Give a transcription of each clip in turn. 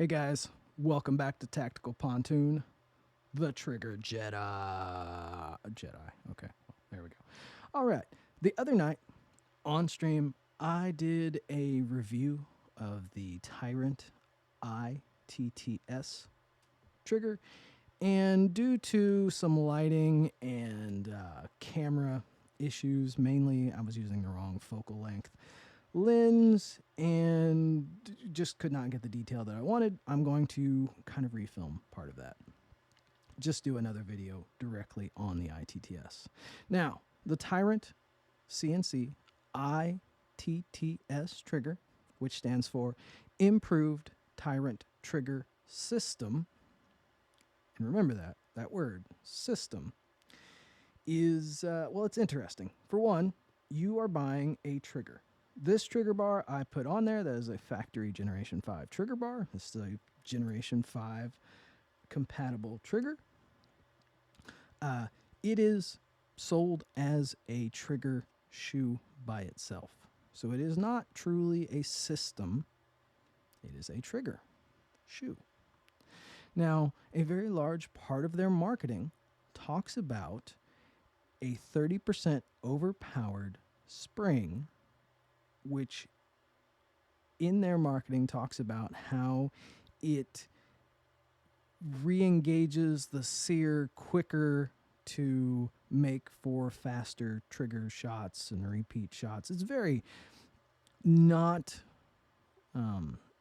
Hey guys, welcome back to Tactical Pontoon, the Trigger Jedi. Okay, there we go. All right, the other night on stream, I did a review of the Tyrant itts trigger, and due to some lighting and camera issues, mainly I was using the wrong focal length lens and just could not get the detail that I wanted. I'm going to kind of refilm part of that. Just do another video directly on the itts. Now, the Tyrant CNC itts trigger, which stands for Improved Tyrant Trigger System, and remember that word, system, is, well, it's interesting. For one, you are buying a trigger. This trigger bar I put on there, that is a factory Generation 5 trigger bar. This is a Generation 5 compatible trigger. It is sold as a trigger shoe by itself. So it is not truly a system. It is a trigger shoe. Now, a very large part of their marketing talks about a 30% overpowered spring, which in their marketing talks about how it re-engages the sear quicker to make for faster trigger shots and repeat shots. It's very not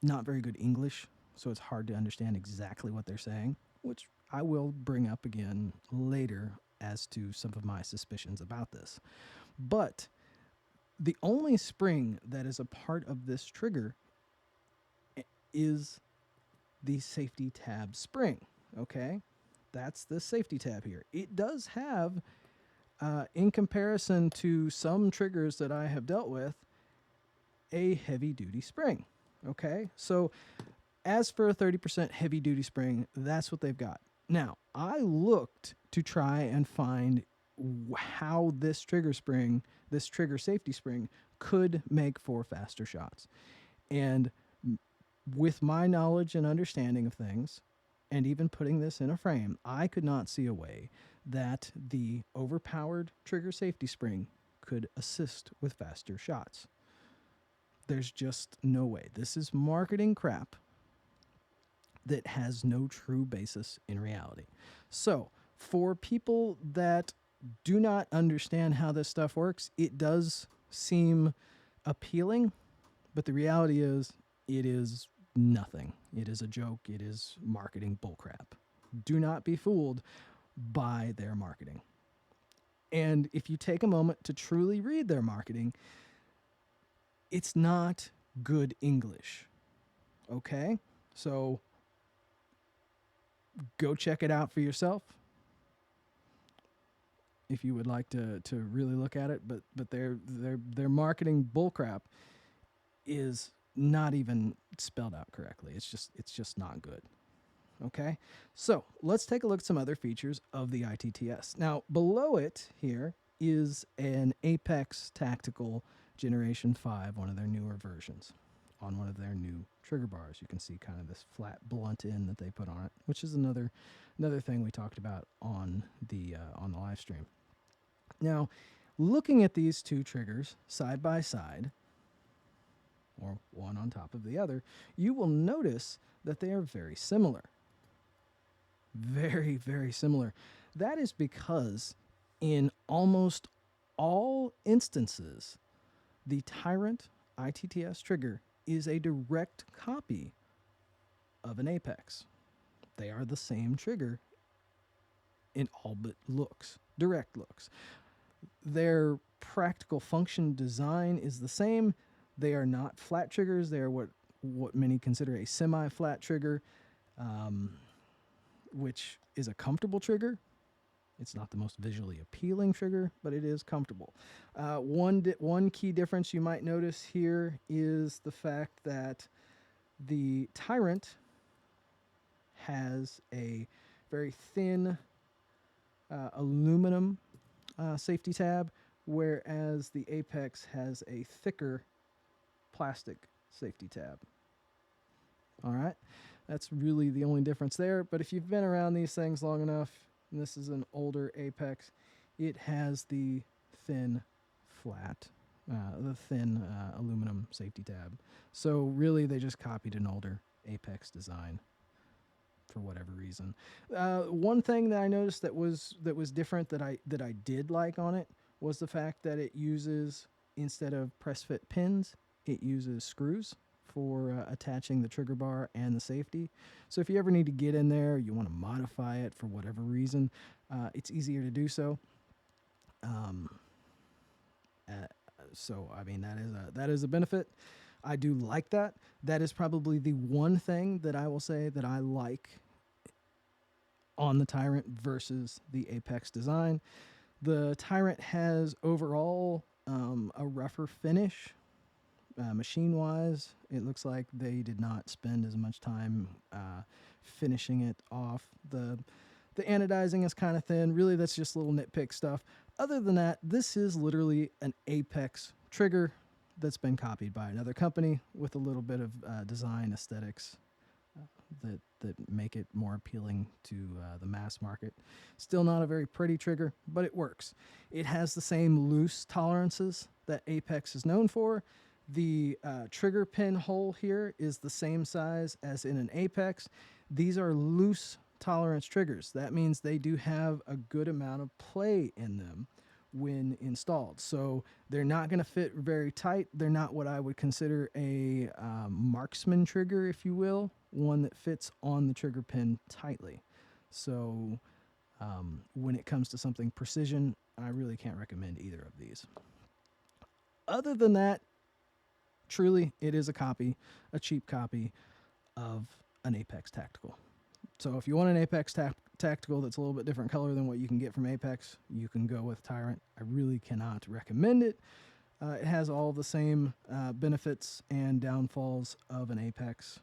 very good English, so it's hard to understand exactly what they're saying, which I will bring up again later as to some of my suspicions about this. But the only spring that is a part of this trigger is the safety tab spring, okay? That's the safety tab here. It does have, in comparison to some triggers that I have dealt with, a heavy-duty spring, okay? So as for a 30% heavy-duty spring, that's what they've got. Now, I looked to try and find how this trigger spring, this trigger safety spring, could make for faster shots. And with my knowledge and understanding of things, and even putting this in a frame, I could not see a way that the overpowered trigger safety spring could assist with faster shots. There's just no way. This is marketing crap that has no true basis in reality. So, for people that do not understand how this stuff works, it does seem appealing, but the reality is it is nothing. It is a joke. It is marketing bullcrap. Do not be fooled by their marketing. And if you take a moment to truly read their marketing, it's not good English. Okay? So go check it out for yourself if you would like to really look at it. But their marketing bullcrap is not even spelled out correctly. It's just not good. Okay, so let's take a look at some other features of the itts. Now, below it here is an Apex Tactical Generation 5, one of their newer versions, on one of their new trigger bars. You can see kind of this flat blunt end that they put on it, which is another thing we talked about on the live stream. Now, looking at these two triggers side by side, or one on top of the other, you will notice that they are very similar. Very, very similar. That is because in almost all instances, the Tyrant itts trigger is a direct copy of an Apex. They are the same trigger in all but looks, direct looks. Their practical function design is the same. They are not flat triggers. They are what many consider a semi-flat trigger, which is a comfortable trigger. It's not the most visually appealing trigger, but it is comfortable. One key difference you might notice here is the fact that the Tyrant has a very thin aluminum safety tab, whereas the Apex has a thicker plastic safety tab. All right. That's really the only difference there. But if you've been around these things long enough, and this is an older Apex, it has the thin flat, the thin aluminum safety tab. So really, they just copied an older Apex design for whatever reason. One thing that I noticed that was different that I did like on it was the fact that it uses, instead of press fit pins, it uses screws for attaching the trigger bar and the safety. So if you ever need to get in there, you want to modify it for whatever reason, it's easier to do so. So I mean, that is a benefit. I do like that. That is probably the one thing that I will say that I like on the Tyrant versus the Apex design. The Tyrant has overall a rougher finish. Machine-wise, it looks like they did not spend as much time finishing it off. The anodizing is kind of thin. Really, that's just little nitpick stuff. Other than that, this is literally an Apex trigger that's been copied by another company with a little bit of design aesthetics that make it more appealing to the mass market. Still not a very pretty trigger, but it works. It has the same loose tolerances that Apex is known for. The trigger pin hole here is the same size as in an Apex. These are loose tolerance triggers. That means they do have a good amount of play in them when installed. So they're not going to fit very tight. They're not what I would consider a marksman trigger, if you will, one that fits on the trigger pin tightly. So when it comes to something precision, I really can't recommend either of these. Other than that, truly, it is a cheap copy of an Apex Tactical. So if you want an Apex Tactical that's a little bit different color than what you can get from Apex, you can go with Tyrant. I really cannot recommend it. It has all the same benefits and downfalls of an Apex.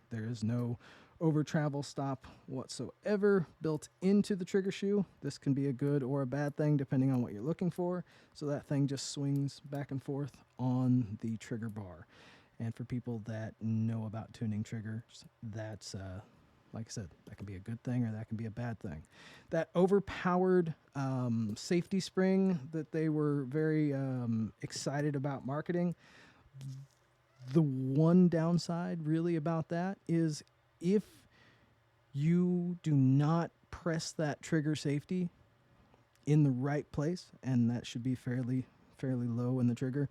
There is no over travel stop whatsoever built into the trigger shoe. This can be a good or a bad thing depending on what you're looking for. So that thing just swings back and forth on the trigger bar. And for people that know about tuning triggers, that's like I said, that can be a good thing or that can be a bad thing. That overpowered safety spring that they were very excited about marketing, the one downside really about that is if you do not press that trigger safety in the right place, and that should be fairly low in the trigger,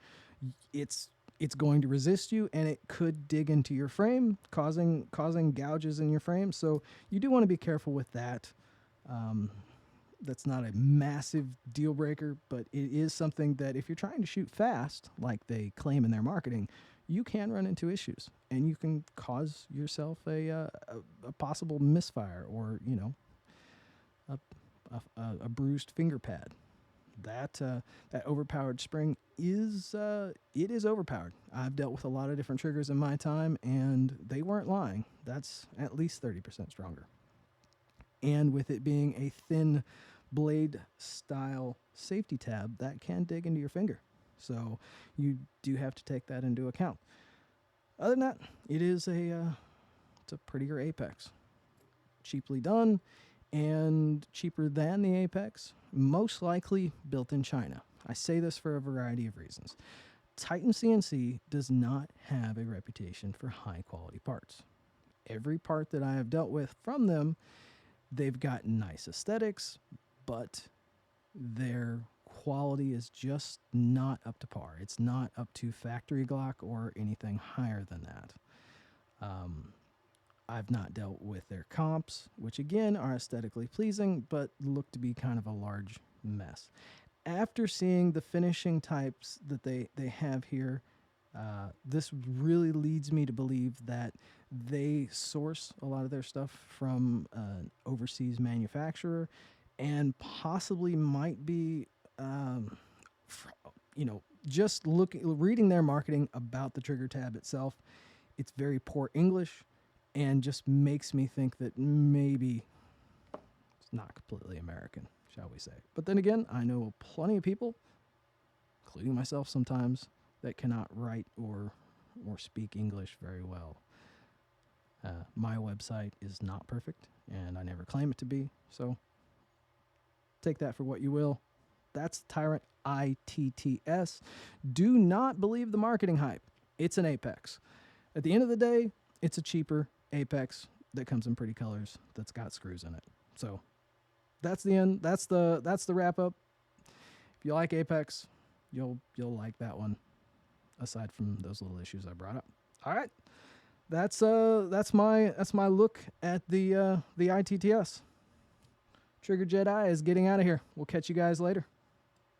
it's going to resist you, and it could dig into your frame, causing gouges in your frame. So you do want to be careful with that. That's not a massive deal breaker, but it is something that if you're trying to shoot fast, like they claim in their marketing, you can run into issues, and you can cause yourself a possible misfire, or a bruised finger pad. That overpowered spring is overpowered. I've dealt with a lot of different triggers in my time, and they weren't lying. That's at least 30% stronger. And with it being a thin blade style safety tab, that can dig into your finger. So you do have to take that into account. Other than that, it's a prettier Apex. Cheaply done and cheaper than the Apex, most likely built in China. I say this for a variety of reasons. Titan CNC does not have a reputation for high quality parts. Every part that I have dealt with from them, they've got nice aesthetics, but their quality is just not up to par. It's not up to factory Glock or anything higher than that. I've not dealt with their comps, which again are aesthetically pleasing, but look to be kind of a large mess. After seeing the finishing types that they have here, this really leads me to believe that they source a lot of their stuff from an overseas manufacturer, and possibly might be, just reading their marketing about the trigger tab itself. It's very poor English, and just makes me think that maybe it's not completely American, shall we say. But then again, I know plenty of people, including myself sometimes, that cannot write or speak English very well. My website is not perfect, and I never claim it to be, so take that for what you will. That's Tyrant, ITTS. Do not believe the marketing hype. It's an Apex. At the end of the day, it's a cheaper Apex that comes in pretty colors that's got screws in it. So that's the end. That's the wrap up. If you like Apex, you'll like that one, aside from those little issues I brought up. All right. That's my look at the ITTS. Trigger Jedi is getting out of here. We'll catch you guys later.